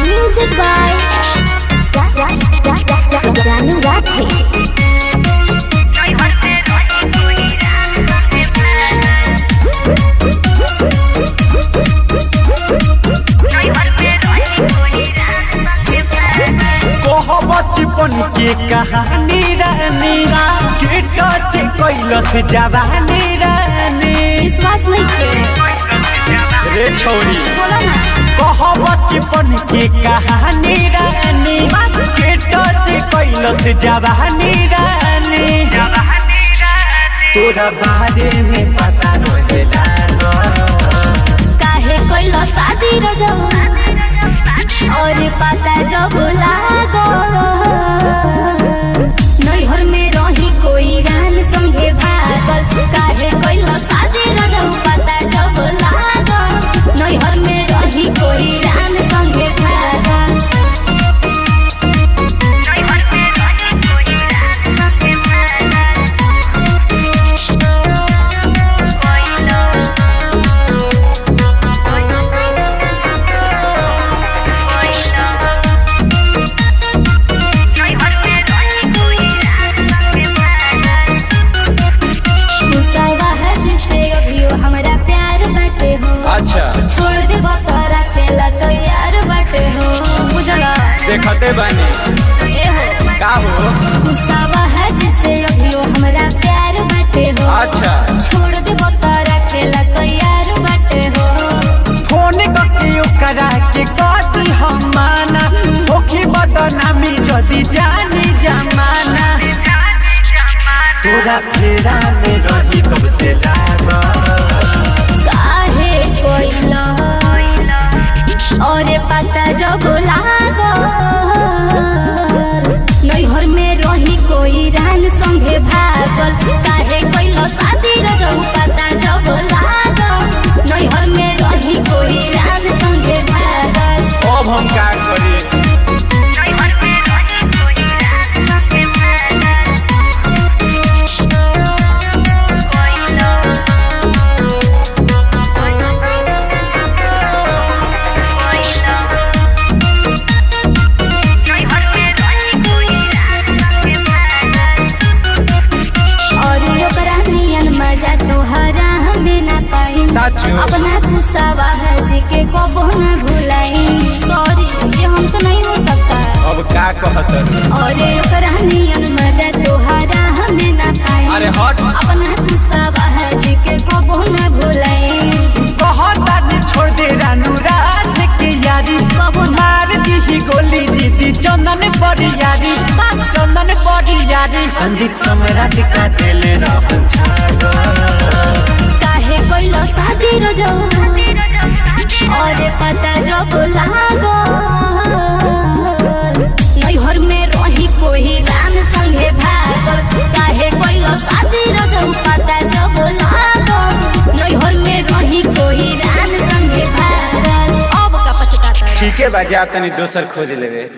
Music by Danu Radhe. बचपन के कहानी रानी के टच कैलस जवानी रानी विश्वास नहीं के रे छोरी बोला ना कह बचपन के कहानी रानी के टच कैलस जवानी रानी तोरा बारे में पता रहेला काहे कैलो शादी रजो और पता जब लागो नैहर में रही कोई रान संगे भागल काहे कैलो शादी रजो पता जब लागो नैहर में रही कोई रान संगे भागल नैहर में रही कोई रान संगे अच्छा छोड़ दे बतरा तेला तो यार बटे हो बुझला देखते बानी ए हो का हो गुस्सावा है जिसे अभियो हमरा प्यार बटे हो अच्छा छोड़ दे बतरा तेला तो यार बटे हो फोन करके ओकरा के कहती हम माना होखी बदनामी जदी जानी जमाना तोरा फेरा में रही कब से लागा कोइला और पता जब लागो नैहर में रही कोई रान संगे भागल काहे कैलो शादी रजो पता जब लागो नैहर में रही कोई रान संगे भागल अब हम का करी नैहर में रही कोई रान संगे भागल अपना गुस्सावा है जी के कबो न भुलाई सॉरी ये हमसे नहीं हो सकता अब का कहत और ओकरा नियन मजा तोहरा हमें ना पाई अरे हट अपना गुस्सावा है जी के कबो न भुलाई कहता नहीं छोड़ दे रानू रात की यारी कबो मार दी ही गोली जीती चंदन बड़ी यारी चंदन बड़ी यारी संजीत सम्राट का दिल रहन छागो काहे कोइलो शादी रजो और पता जब लागो नैहर में रही कोई रान संगे भागल काहे कोइलो शादी रजो पता जब लागो नैहर में रही कोई रान संगे भागल अब का पछताता ठीक है बा जा तनी दोसर खोज लेवे।